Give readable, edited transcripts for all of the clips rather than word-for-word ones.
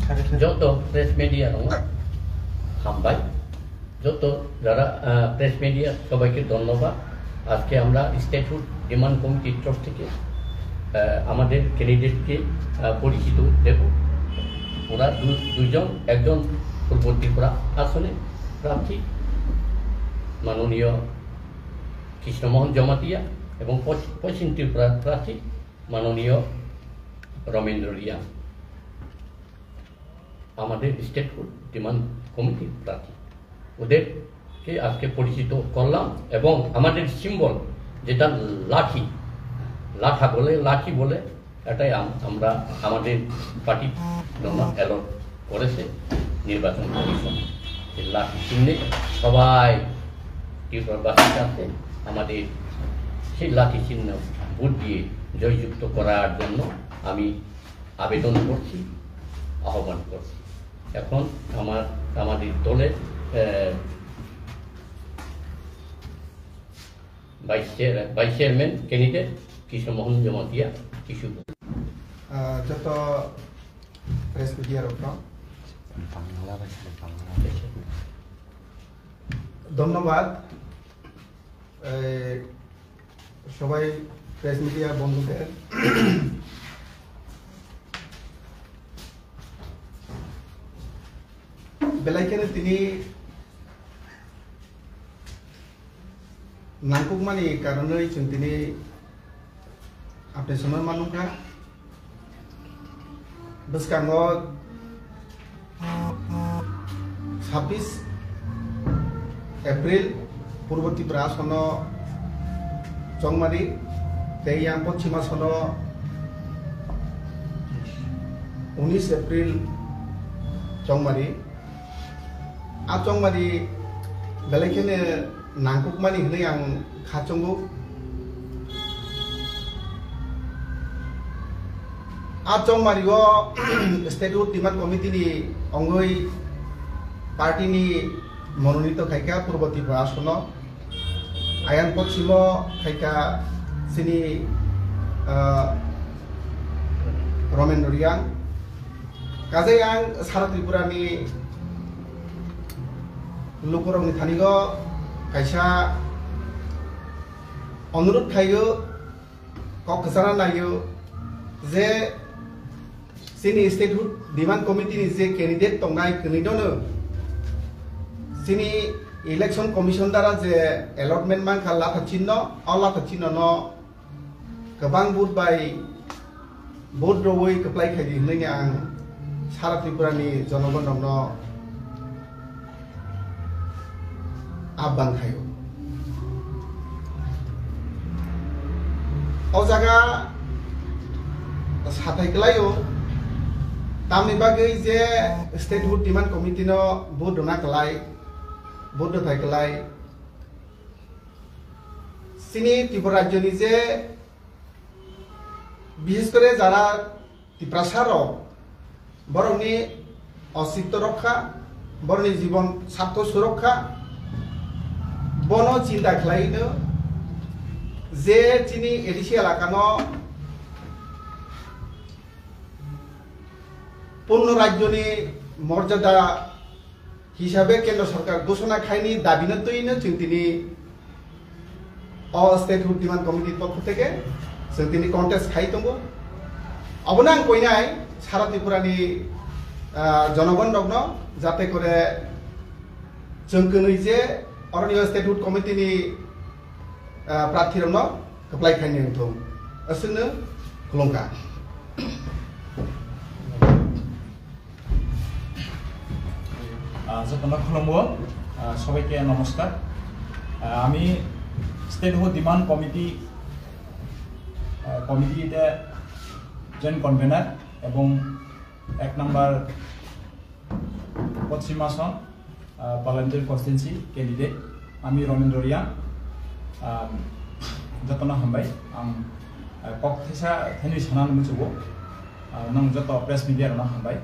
যত press media হামবাই যত যারা প্রেস মিডিয়া সবাইকে ধন্যবাদ। আজকে আমরা স্টেটহুড ডিমান্ড কমিটির তরফ থেকে আমাদের ক্যান্ডিডেটকে পরিচিত দেব। ওরা দুইজন, একজন পূর্ব ত্রিপুরা আসনে প্রার্থী মাননীয় কৃষ্ণমোহন জমাতিয়া এবং পশ্চিম ত্রিপুরার প্রার্থী মাননীয় রমেন্দ্র রিয়াং, আমাদের স্টেটহুড ডিমান্ড কমিটির প্রার্থী। ওদেরকে আজকে পরিচিত করলাম এবং আমাদের সিম্বল যেটা লাঠি বলে এটাই আমরা আমাদের পার্টির জন্য অ্যালট করেছে নির্বাচন কমিশন। লাঠি চিহ্নে সবাই ত্রিপুরাবাসীর কাছে আমাদের সেই লাঠি চিহ্ন ভোট দিয়ে জয়যুক্ত করার জন্য আমি আবেদন করছি, আহ্বান করছি। এখন আমাদের দলের vice chairman candidate Krishnamohan Jamatia কিছু যত প্রেস মিডিয়ার ধন্যবাদ। সবাই প্রেস মিডিয়া বন্ধুদের বেলাইখানে তিনি नांगौमानि कारणे जों दिनै आपडेसन मानुखा बसकांगो 26 एप्रिल पूर्व त्रिपुरा आसन चंगमारी तेयां पश्चिम आसन 19 एप्रिल चंगमारी आ चंगमारी बेलायखाने नांगौमानि होननाय आं खाचंगौ आ चंगमारियाव स्टेटहुड डिमांड कमिटिनि अंगै पार्टीनि मनोनीत खायखा पूर्व त्रिपुरा आसन आयान पश्चिम खायखा सिनि रमेन्द्र रियां काजै आं सारा त्रिपुरानि लोकरंनि थानिगो कायसा अनुरोध खायो ककसारा नायो जे सिनि स्टेटहुड डिमांड कमिटिनि जे कैंडिडेट दंनाय कनिदनो सिनि इलेक्शन कमिशन द्वारा जे अलटमेंट मांखा लाथाचिन्ह न गोबां भोट बाय भोट रवै कप्लाय खायदि होननायनि आं सारा त्रिपुरानि जनगणनो आह्वान खायो औ जागा साथायखलायो तामनि बागै जे स्टेटहुड डिमांड कमिटिनो भोट दोनाखलाय भोट दोथायखलाय सिनि त्रिपुरा राज्यनि जे विशेष करे जारा त्रिपुरासाराव बरंनि अस्तित्व रक्षा बरंनि जीवन स्वार्थ सुरक्षा बनो चिंता खालायनो जे चिनि एडिसि एलाकानो पूर्ण राज्यनि मर्यादा हिसाबै केंद्र सरकार घोषणा खायनि दाबिनो तैनो जों दिनै स्टेटहुड डिमांड कमिटि पक्ष थेके जों दिनै कन्टेस्ट खाय दङ अबनो आं कइनाय सारा त्रिपुरानि जनगण दंनो जाते करे जों कोनै जे अरण्य स्टेटहुड कमिटिनि प्रार्थीरनो कप्लाय खायनो दं असनो खुलुमखा যতনা খুলুমবো সবাইকে নমস্কার। আমি স্টেটহুড ডিমান্ড কমিটিতে জয়েন্ট কনভেনার এবং 1 নম্বর পশ্চিম আসন পার্লামেন্টারি কনস্টিটুয়েন্সি कैंडिडेट আমি रमेन्द्र रियां जतना हामबाय आं ककथेसा थेनि सानान मुचुगो नों जत प्रेस मीडिया रनो हामबाय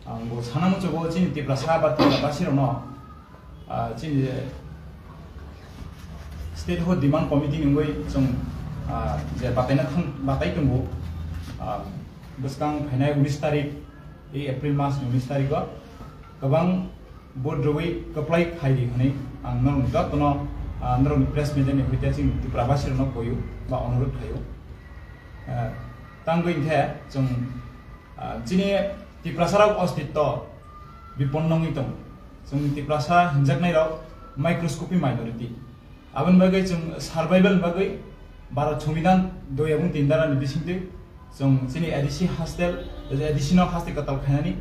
आं गो साना मुचुगो चिन त्रिपुरा सा बात बासिरनो चिन स्टेटहुड डिमांड कमिटि नंगै जों जे बाताय दंगो बसकां फैनाय 19 तारिख এই এপ্রিল মাস 19 তারিখও गोबां बोर्ड रवै कप्लाय खायरि हनै आं नरं जतनो नरं प्रेस मिडियानि हइते जों त्रिपुरा बासिरनो कयु बा अनुरोध खायो तांगैथे जों जिनि त्रिपुरासाराव अस्तित्व विपन्नङै दं जों त्रिपुरासा हिनजाकनायराव माइक्रोस्कोपी माइनरिटी आबन बागै जों सार्भाइवल बागै भारत संविधान 2 এবং 3 दारानि बिसिंदि जों जिनि एडिसि हस्टेल एडिसिनल हस्टेल कताल खायनानि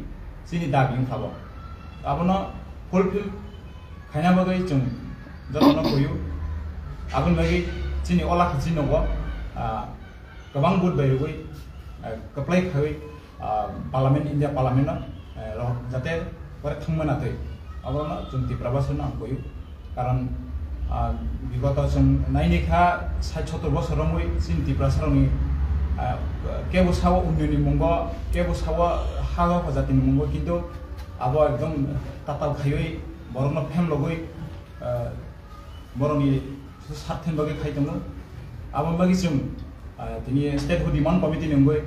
जिनि दाबिं खाबो आबनो फुलफिल खायना बागै जों जतनो कयु आबन बागै जिनि अला खाथि नगो गोबां बुट बायरुगै कप्लाय खायै पार्लियामेन्ट इन्डिया पार्लियामेन्ट जाते परे थांमोनाखै आबनो जों त्रिपुराबासिनो आं कयु कारण बिगत जों नायनिखा 60-70 बोसोरावै जों त्रिपुरासारावनि केबो साव उन्नयनि मंगो केबो साव हागा जातिनि मंगो किन्तु आबो एकदम ताताल खायै बरनो फेम लगै बरनि साथेन बागै खायदोंमो आबो बागै जों दिनै स्टेट हु डिमान्ड कमिटि नंगै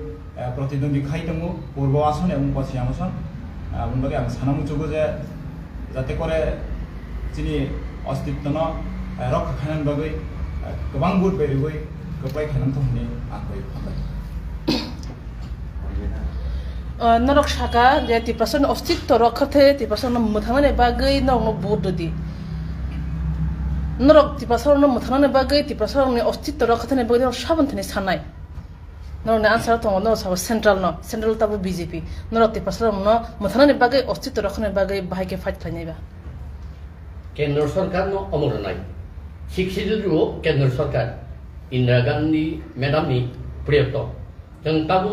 प्रतिद्वंदी खायदोंमो पूर्व आसन एवं पश्चिम आसन आबो बागै आं सानामु जगो जे जाते करे जिनि अस्तित्वनो रक्षा खायनान बागै गोबां बुट बेरुगै कप्लाय खायनान थहनि आं कय खाबाय नरक शाखा जे त्रिपुरासन अस्तित्व रखथे त्रिपुरासन मथांने बागै नरनो बोर्डदि नरक त्रिपुरासन मथांने बागै त्रिपुरासन अस्तित्व रखथे बागै साबन्थनि साननाय नरने आन्सार दङ नर सब सेन्ट्रल ताबो बीजेपी नरक त्रिपुरासन मथांने बागै अस्तित्व रखने बागै बाहायके फाइट खालायनायबा केन्द्र सरकार नो अमर नाय शिक्षित केन्द्र सरकार इंदिरा गांधी मैडम नि प्रयत्न जों ताबो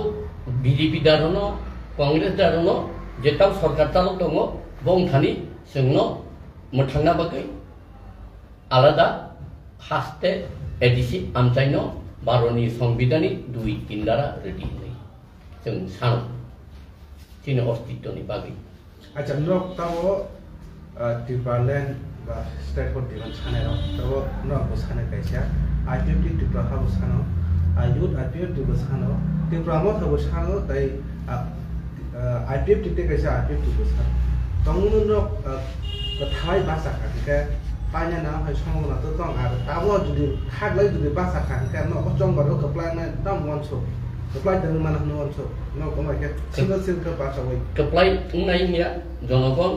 बीजेपी दारनो कांग्रेस दारनो जेताव सरकार तालो दङ बंथानि जोंनो मोथांना बागै आलादा हास्ते एडिसि आमचाइनो भारतनि संविधाननि 2-3 दारा रेडि नै जों सानो तिनो अस्तित्वनि बागै अच्छा नरक तावो त्रिपुरालेण्ड बा स्टेट फर डिमान्ड सानायाव तावो नरक सानाय कायसा आइपिएफटी त्रिपुरा हाबो सानो आयुथ आइपिएफटी बो सानो त्रिपुरा मो हाबो सानो ताई आइपिएफटी ते कायसा आइपिएफटी बो सानो तंगुनो नरक थाय भाषा खाके पाइना ना हाय समना तो तंग आरो तावो जुदि खागलै जुदि भाषा खाके न अचंग बारो कप्लाय ना दम वनसो कप्लाय दङ माना न वनसो न कमाके सिंगल सिंगल भाषा वै कप्लाय उनाइनिया जनगण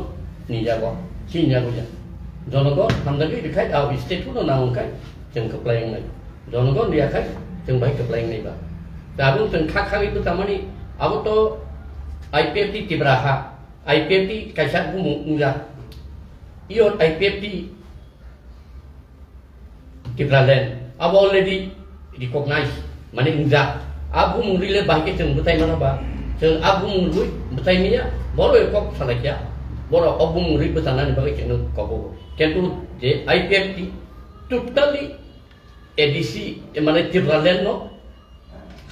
निजागो सिनियागो जा जनगण हामदागै दिखाय आव स्टेट फुनो नांखाय जों कप्लाय उनाइ जनगण दियाखाय जों बाय कप्लाय उनाइबा दाबो जों खाखागैबो तामानि आबो तो आइपिएफटी तिब्राहा आइपिएफटी कायसा बुमु उजा इयो आइपिएफटी तिब्रालेण्ड अब अलरेडी रिकॉग्नाइज माने उजा आबु मुरिले बाके जों बताय मानाबा जों आबु मुरुय बतायनिया बरो एकक सालायया बरो अबु मुरि बतानानि बागै जों कबो किन्तु जे आइपिएफटी टोटली एडिसि माने तिब्रालेण्ड नो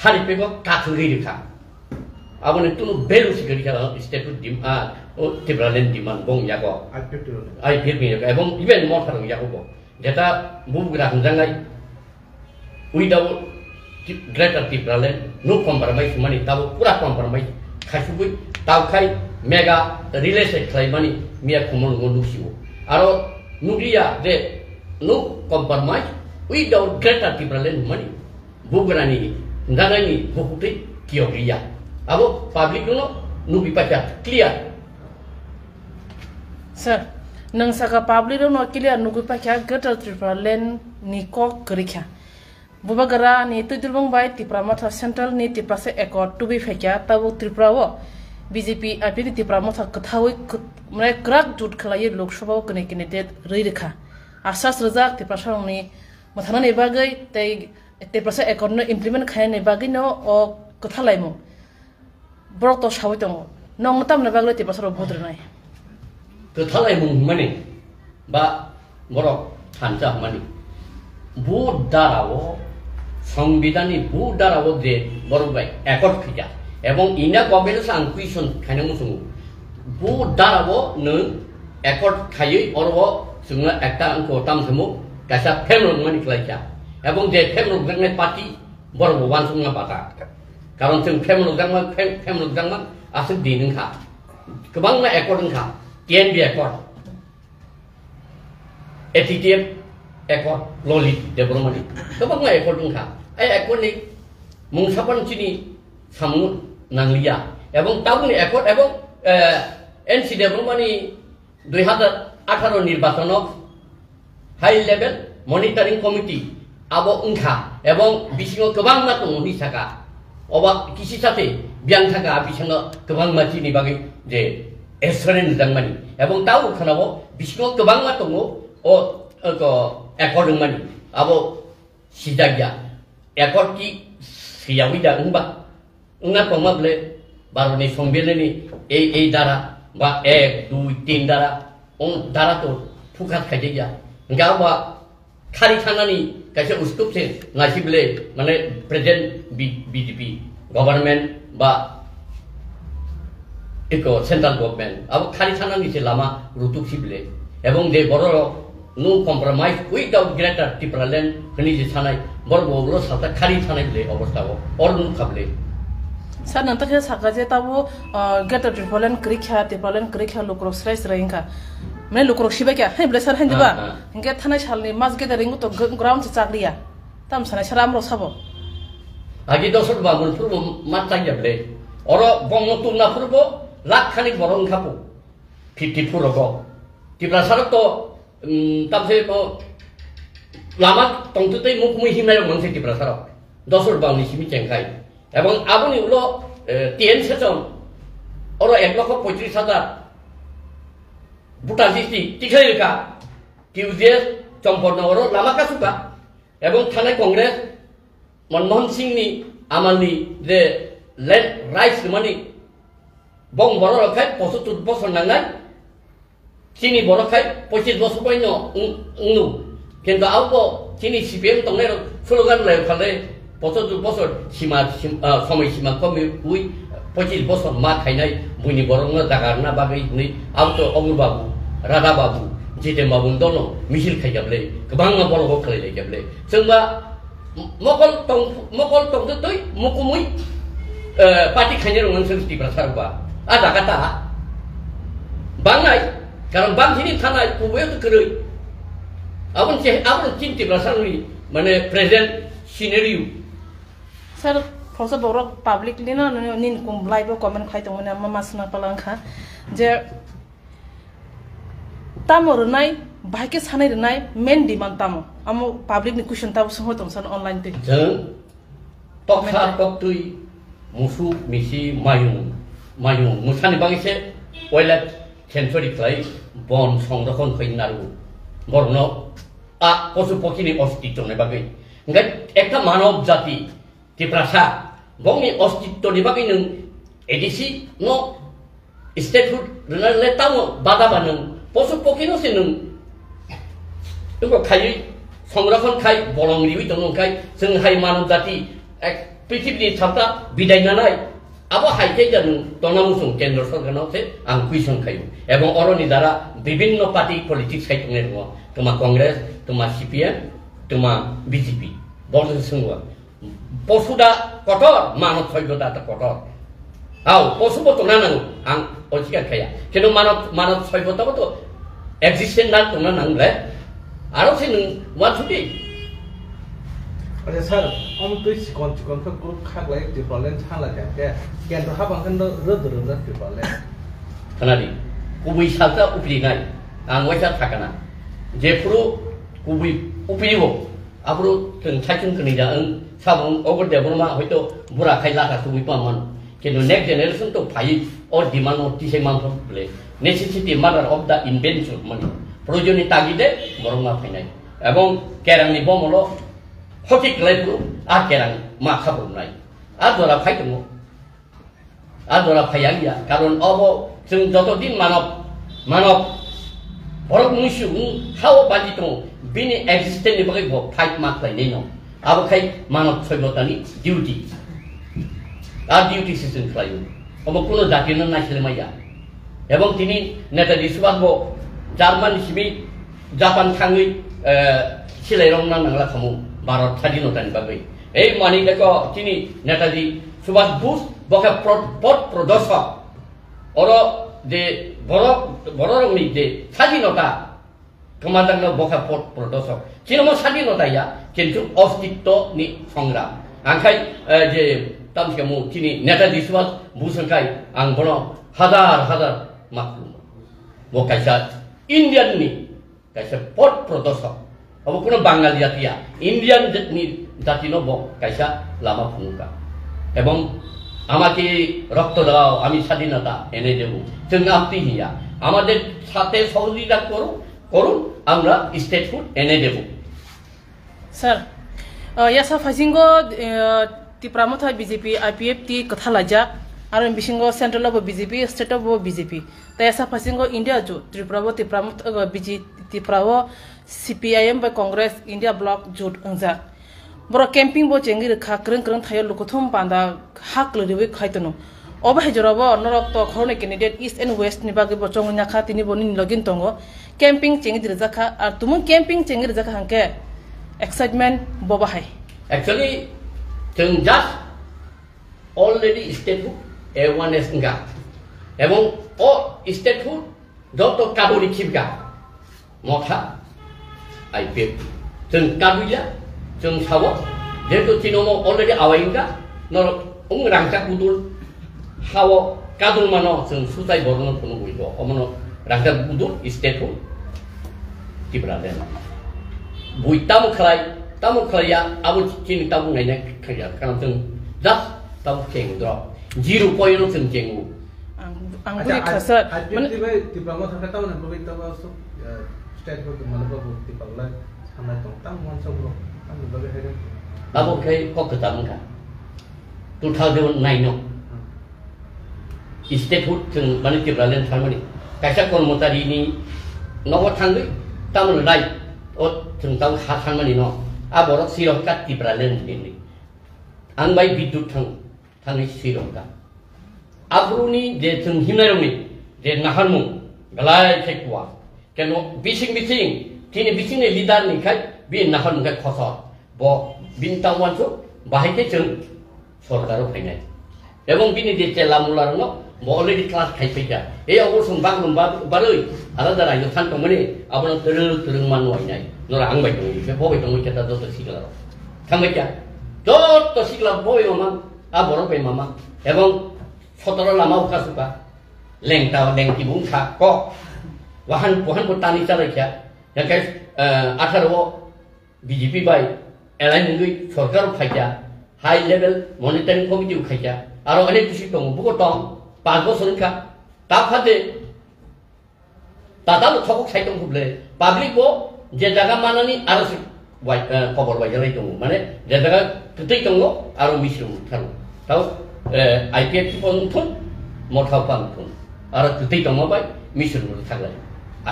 हारिपेगो काथुरि रेखा आबने तुनु बेलु सिकरि का स्टेट तिब्रालेण्ड डिमान्ड बं यागो आइपिएफटी एवं इवेन मोर खारं यागो जेता बुबग्रा हंजांगाय विदाउट ग्रेटर तिब्रालेण्ड नो कम्प्रोमाइज माने ताबो पूरा कम्प्रोमाइज खायसुबै तावखाय मेगा रिलेसेड खालायमानि मिया खमल गदुसिवो आरो नुग्लिया जे नो कम्प्रोमाइज विदाउट ग्रेटर तिब्रालेण्ड माने बुबग्रानि हंजांगायनि बुहुतै कियरिया अब पब्लिक नो नुबिपाचा क्लियर सर नंसाका पब्लिक नो क्लियर नुबिपाचा ग्रेटर त्रिपुरालेण्ड निको गरिखा बुबागरा नि तुदुलबं बाय त्रिपुरा मथा सेंट्रल नि त्रिपुरा से एकॉर्ड टुबि फेक्या ताबो त्रिपुरा वो बीजेपी आइपिएफटी त्रिपुरा मथा कथावै माने क्राक जुट खलाय लोकसभाव कने कैंडिडेट रैरेखा आसास रजाक त्रिपुरा सरंनि मथानानि बागै तै त्रिपुरा से एकॉर्ड नो इमप्लिमेंट खायनानि बागै नो अ कथालायमु बरतो सावै दङ नंग तामना बागै त्रिपुरा सरं भद्रनाय कथालायमु माने बा बरक हानजा माने बुट दारावो संविधाननि बुट दारावो जे बरबाय एकॉर्ड खिजा एवं इना गभर्नमेन्ट आं क्वेश्चन खायनो मुसुङो बुट दारावो नों एकॉर्ड खायै अरबो जोंना एकटा अंको तामसमु गासा फेमरक मानि खलायजा एवं जे फेमरक जंनाय पार्टी बरबो वानसुङा बाटा कारण जों फेमरक जंमा asal di nengka kebang na ekor nengka TNB ekor ATTF ekor loli development kebang na ekor nengka ekor ni mungsapan sini samu nanglia এবং তাবুনি একট এবং এনসি ডেভেলপমেন্ট 2018 নির্বাচন হাই লেভেল মনিটরিং কমিটি আবো উংখা এবং বিসিং গোবাং মা দङ नि थाखा अबा किसी साथे बियां थाखा बिसङ गोबां मानसिनि बागै जे एसरेन जांमानि এবং ताउ खानाबो बिसङ गोबां मा दङ अ एकट मानि आबो सिजागिया एकट कि सियावि दा उंबा उंगा पमाबले बारनि संबिलनि ए दारा बा 1 2 3 दारा उन दारा तो फुकात खाइदिया गाबा खारि थानानि कासे उस्तुप से नासिबले माने प्रेजेंट बीजेपी गवर्नमेंट बा एको सेंट्रल गवर्नमेंट अब खारि थानानि से लामा रुतुक सिबले एवं दे बरो no compromise without greater Tipraland खनि जे थानाय बरबोलो साता खारि थानायले अवस्थाओ और नु खाबले Saat nanti kita sakaje tahu getar tripolen kerikha lukrok serai ingka, mana lukrok siapa kya? Hei belajar hanya ba, ingka thana chalni mas getar ringu to ground cakliya, tam sana ceram rosabo. Agi dosor bangun purbo mata jable, oro bongo tuna purbo lak khani borong kapu, 50 purbo. Di belajar to tam se lama tong tu tu mukmui himai orang se di belajar, dosor bangun simi cengkai. এবং আপনি হলো TN session ওর 1,35,000 voter লিস্টি টিকাই রেখা QGS চম্পনগর লামাকা সুকা এবং থানায় কংগ্রেস মনমোহন সিংনি আমালনি যে land rights মানে বং বড় রখাই 75 বছর নাঙ্গাই চিনি বড় খাই 25 বছর পর্যন্ত উনু কিন্তু আউকো চিনি সিপিএম তংনে স্লোগান লাই খালে 75 বছর সীমা সময় সীমা কমে উই 25 বছর মা খাইনাই বুইনি বরংনা জাগারনা বাগै नै आउतो अगुर बाबु राधा बाबु जिते बाबु दनो मिसिल खाइजाबले गोबां बलगो खालायलायजाबले जोंबा मकल तंग तै मुकुमुइ पार्टी खाइने रंग संस्कृति प्रसारबा आ जागाता बांनाय कारण बांथिनि थानाय उबे गरै आबन चिन्ति प्रसारनि माने present scenario Sir, proses borok public lina nin kumblai bo comment khai tong na mama sna palangkha je tamo runai bahke sanai runai main demand tamo amo public ni question tabu sho tong san online te jeng tokha toktui musu misi mayung musani bangise toilet sensory klai bon সংরক্ষণ কই নারু বর্ণ আ পশু পক্ষিনি অস্তিত্ব ne bagai ngai ekta manav jati Tiprasa, bongi ostito di bagai neng edisi no statehood dengan letamo bada neng posu pokino si neng itu kai সংরক্ষণ kai bolong riwi dong kai seng hai manu jati পৃথিবী থামতা বিদায় না নাই আবো হাইতে জানো তনামুসুং কেন্দ্র সরকার নতে আং কুইসং খাইও এবং অরনি দ্বারা বিভিন্ন পার্টি পলিটিক্স খাইতনে দङ তোমা কংগ্রেস তোমা সিপিএম তোমা বিজেপি বড় সঙ্গ পশুদা কঠোর মানব সভ্যতা কঠোর আও পশু তো না নাও আং অধিকার খায়া কিন্তু মানব সভ্যতা তো এক্সিস্টেন্ট না তো না নাংলে আরো সে ওয়ান শুডি আচ্ছা স্যার আমি তুই চিকন গ্রুপ খাগলাই টিপলেন ছালা কে কেন হাবাংখান রদ টিপলেন খানাদি কুবুই সালতা উপ্রিনাই আং ওয়াইসা থাকানা যেফুরু কুবুই উপ্রিবো আবরু जों साइकिल कनिजा साबुं ओवर डेभलपमा हयतो बुरा खाइला का सुबि पामन किन्तु नेक्स्ट जेनेरेशन तो फाइ और डिमांड और तिसे मानफ्रोम प्ले नेसेसिटी मादार अफ द इनभेंशन माने प्रयोजननि तागिदे बरंगा फाइनाय এবং केरांनि बमलो हटिक लाइफु आ केरां मा खाबुनाय आ दरा फाइदङ आ दरा फाइया कारण अब जों जतदिन मानव बरक मुसु हाव बाजि दङ बिनि एक्सिस्टेन्टनि बागै फाइट माख्लायनाय न अब खाइ मानव सभ्यतानि डिउटी आ डिउटी सिस्टेम खालायो अब कुनो जातिनो नायसलेमाया এবং তিনি নেতাজি সুভাষ জার্মান সিবি জাপান थाङै सिलाइरंना नांला खामु भारत स्वाधीनतानि बागै এই মানিকাক তিনি নেতাজি সুভাষ বোস বকে পথ প্রদর্শক Oro de borok de sadinota kemadang no boka pot produsok. Cina mo sadinota ya, kintu ostito ni songra. Angkai je tam kamu kini neta diswas busangkai ang bono hadar maklum. Bo kaisa Indian ni kaisa pot produsok. Abo kuno Bangal jatia Indian ni datino bo kaisa lama pungka. Ebong আমাকে রক্ত দাও আমি স্বাধীনতা এনে দেব আপনি হিয়া আমাদের সাথে সহযোগিতা করুন আমরা স্টেট ফুড এনে দেব স্যার ইয়াসা ফাইসিংগো টিপ্রামথা বিজেপি আইপিএফ টি কথা লাজা আর বিসিংগো central of BJP state of BJP তাই ইয়াসা ফাইসিংগো ইন্ডিয়া জো টিপ্রামথ বিজি টিপ্রাও সিপিআইএম বা কংগ্রেস ইন্ডিয়া ব্লক জোট অংজা বড় ক্যাম্পিং বো চেঙ্গি রেখা ক্রং থাইও লুকথম পান্দা হাক লরিবে খাইতনো অবা হেজরাবো নরক তো খরনে ক্যান্ডিডেট ইস্ট এন্ড ওয়েস্ট নিবাগে বচং নাখা তিনি বনি লগিন তঙ্গ ক্যাম্পিং চেঙ্গি রেজাখা আর তুমু ক্যাম্পিং চেঙ্গি রেজাখা হাঙ্কে এক্সাইটমেন্ট ববা হাই actually जों just already state food awareness nga এবং ও state food যত কাবুরি খিবগা মথা আইপিএফ जों কাবুইলা जों सावो जेहेतु चिनोमो अलरेडी आवायिंगा नर रांचा कुदुल हावो कादुल मानो जों सुताय बरनो कोनो गइलो अमनो रांचा कुदुल स्टेट तिब्रा देन बुइताम खलाया आबो चिनि ताबु नायना खया कारण जों जास्ट ताबु चेंद्र 0 पॉइंट जों चेंगु आंगुरि खसर माने तिब्रा म थाका ताउ न बगै ताबु स्टेट को मतलब तिब्ला सामना तो ताम मन सबरो Abo kai kok ketamka 2009 no state food जों माने तिब्रालेन थारमानि कायसा कर्मचारि नि नव थांगै तामन राय ओ जों ताव हा थारमानि न आबर सिरका तिब्रालेन दिनि आं बाय बिद्युत थाङै सिरका आब्रुनि जे जों हिमनायनि जे नाहारमु गलाय खेकुवा केनो बिसिं तिनि बिसिंनि लिडार निखाय बि नाहारमु खाय खस bo bintang wansu bahike जों सरकाराव फैनाय এবং बिनि जे चेला मुलारनो bo already class खायफैया ए अबसम बागलुम बारै आलादा रायनो सानतमनि आबनो तरं मानवायनाय नरा आं बाय दङ बे बबाय दङ केटा जत सिगलार थांबायया जत सिगला बय मामा आ बर बाय मामा এবং 17 लामा उकासुका लेंटि बुंखा क वाहान को तानि चालायखा याखाय 18 बीजेपी बाय एलाइन गई सरकार फाइजा हाई लेवल मॉनिटरिंग कमिटी खाइजा आरो अनेक कुछ दं बुको दं 5 बोसोर का ताफादे तादाल थक साइटम खुबले पब्लिक बो जे जागा मानानि आरो वाइ खबर वाइजालाय दं माने जे जागा तै दंलो आरो मिसु थारो ताव आईपीएफ पन्थन मथा पन्थन आरो तै दं बाय मिसु थागलाय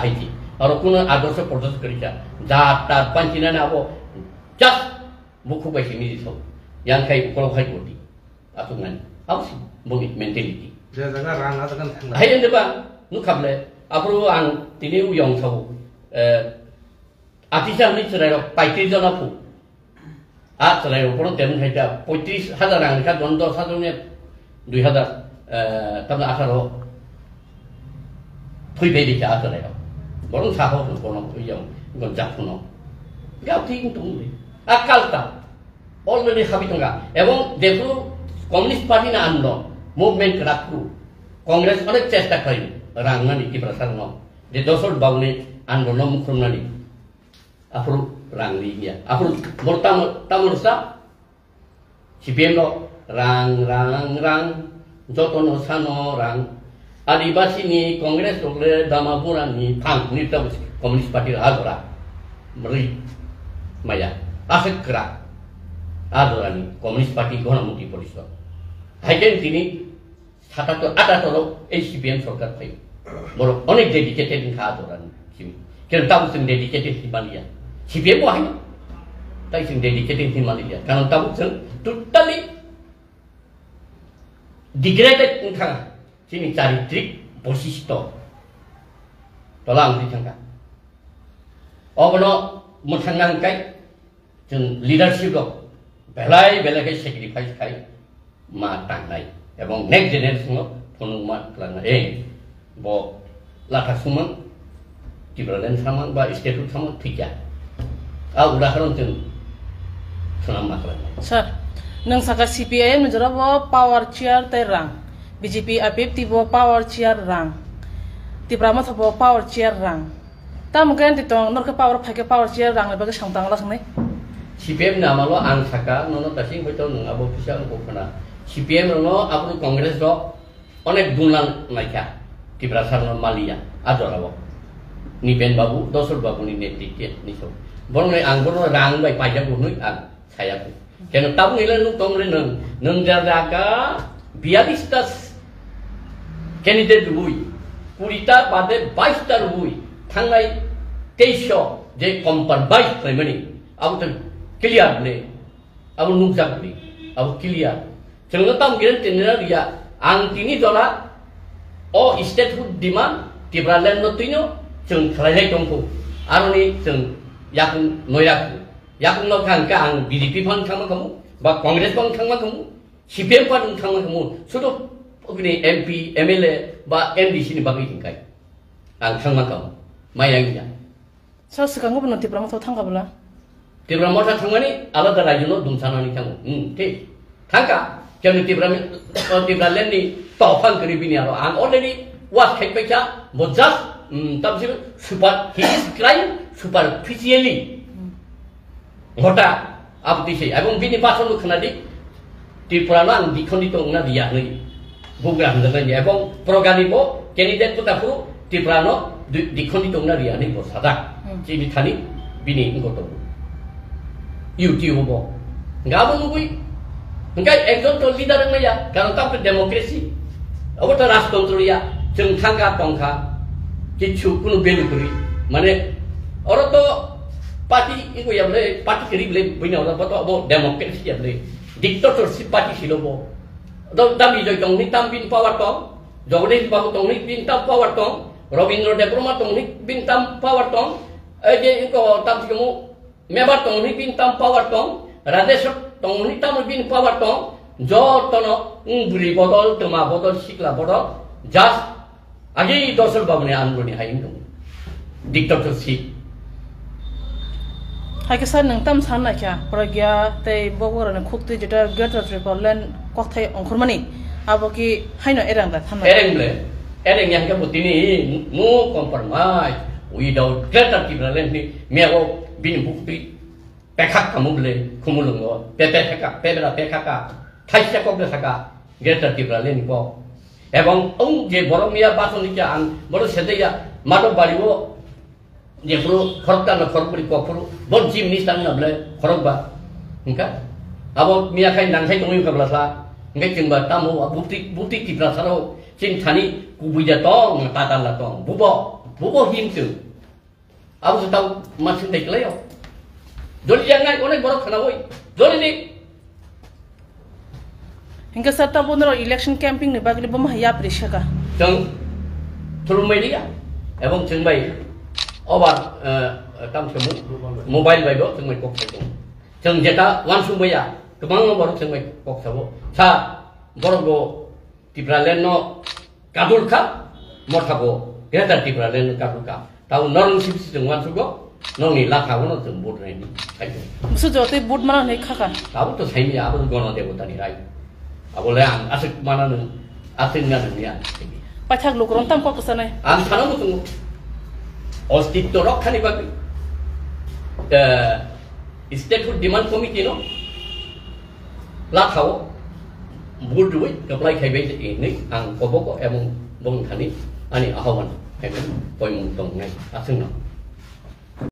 आइदि आरो कुनो आदर्श प्रदर्श करिजा जाता पांचिना नाबो just buku baik ini so yang kai kalau kai bodi atungan apa sih bagi mentality jaga rang atau kan thang hai yang depan nu kable apro ang tini uyong so artisan ni cerai ro paiti jona pu cerai ro kono tem hai ja 35,000 rang ka dondo sadune 2000 tamna 18 thui be di ja cerai ro borong sa ho kono uyong gon jak kono gap ting tung akalta already habitunga এবং দেখো communist party না আন্দোলন movement রাখু Congress অনেক চেষ্টা করে রাংনানি কি প্রসারণ যে দশর বাউনি আন্দোলন মুখরনানি আপরু রাংলি গিয়া আপরু বলতাম তামরসা সিপিএম লো রাং যতন সানো রাং আদিবাসী নি কংগ্রেস লোকলে দামাপুরানি ফাং নিতা কমিউনিস্ট পার্টির আগরা মরি মায়া asik gerak adorani komunis parti ghanamukti porishod haiden tini ada tolo CPM sorkar pai boro onek dedicated ka adorani ken tabu sing dedicated himaliya CPM wah tai sing dedicated himaliya karon tabu sing totally degraded ka sini charitrik boshisto tolang di tangka obono mutangang kai जों leadership दं बेलाय बेलाय sacrifice खाय मा तांनाय এবং next generation konumat kelana bo lata sumang Tibraland samang ba institut samang tiga udaharon jeng senam maklana sir nang saka CPIM menjara bo power chair terang BJP APP tibo power chair rang tibrama thabo power chair rang tam gan titong nor ke power chair rang le baga sangtang la sangne CPM namalo ang saka nono tasing beto nung abo official ko kana CPM nono abo kongres do onek dunlan naika tibrasar no malia adorabo ni Ben Babu dosol babu ni netikye ni so borong le ang borong rang bai pa ja bu nui ang saya ku kena tahu ni le nung kongres nung jaraka bialistas candidate lui kurita pada 22 tar lui thangai teisho je kompar 22 primary abo clear le abu nukjak le abu clear jangan tahu kira tenera dia ang tini dola o statehood demand Tibraland no tino jeng khalai tongko aroni jeng yakun no kan ka ang BJP pon khang kamu ba Congress pon khang kamu CPM pon khang kamu sudo ogni MP MLA ba MDC ni bagi hingkai ang khang kamu mayangnya so sekarang ko nanti Tibrama tho thanga bala Tibrama masa thangani alada rajyo dumsana ni kamu te thangka kami Tibraland ni tofan keribini aro ang already was kai pecha bojas tabsir super his crime superficially hota abdi sei abong bini pason khnadi Tibraland dikhondito na dia ni program dengan dia abong programi bo candidate puta puru Tibrano dikhondito na dia ni bo sada jini thani bini ngoto YouTube bo ngabo ngui ngai ekjon to leader ng ya karon ta demokrasi abo ta rashtontra ya jeng thangga tongkha kichu kuno belu kuri mane oro to party iku ya ble party kiri ble bina ora to abo demokrasi ya ble dictatorship party silobo do dami joi tong ni tam bin power tong jogde bahu tong ni bin tam power tong Robindro Debroma tong ni bin tam power tong je ko tam simu meba tong ni bin tam power tong Radesh tong ni tam bin power tong jo tono buri botol tuma botol sikla botol just agi dosol babne anroni hain tong dictatorship hai kesan nang tam sana kya pragya te bogor na khukti jeta greater Tibraland kokthai ongkhurmani aboki haino erang da thamna ereng yang kabutini no compromise without greater Tibraland ni mego bin bukti pekak kamu beli kumulung lo pepeka pebela pekaka thaisya ko besaka greater Tibraland ko ebong je boromia bason nika ang boro sedeya mado baliwo je pro khorta na khorburi ko pro bon jim ni sang na ble khorba engka abo mia khai nang khai tongui ka blasa ngai jingba tamu bukti Tibrasaro jing thani kubuja tong tatan la tong bubo him tu abo tahu masin dek leo doli jangan onek borok khana oi doli ni hingga sarta bonro election camping ni bagli bom haya prishaka jeng thulu media ebong jengbai obar tam semu mobile bai do jengbai kok sego jeng jeta langsung baya kemang borok jengbai kok sabo sa borok go Tibraland no kadulka morthago greater Tibraland kadulka tahu norong sibsi jeng wan sugo nongi lakha wono jeng bud ni ai musu jote bud mana nei khaka tahu to sai ya abo gono de botani rai abo le ang asik mana nu asin nga ni ya pathak lokron tam ko kasanai ang thana mu tung ostitto rokhani bagi statehood demand committee no lakha bud duit apply khai bai ni ang koboko emong bong thani ani ahawan kai poi mung tong ngai asin no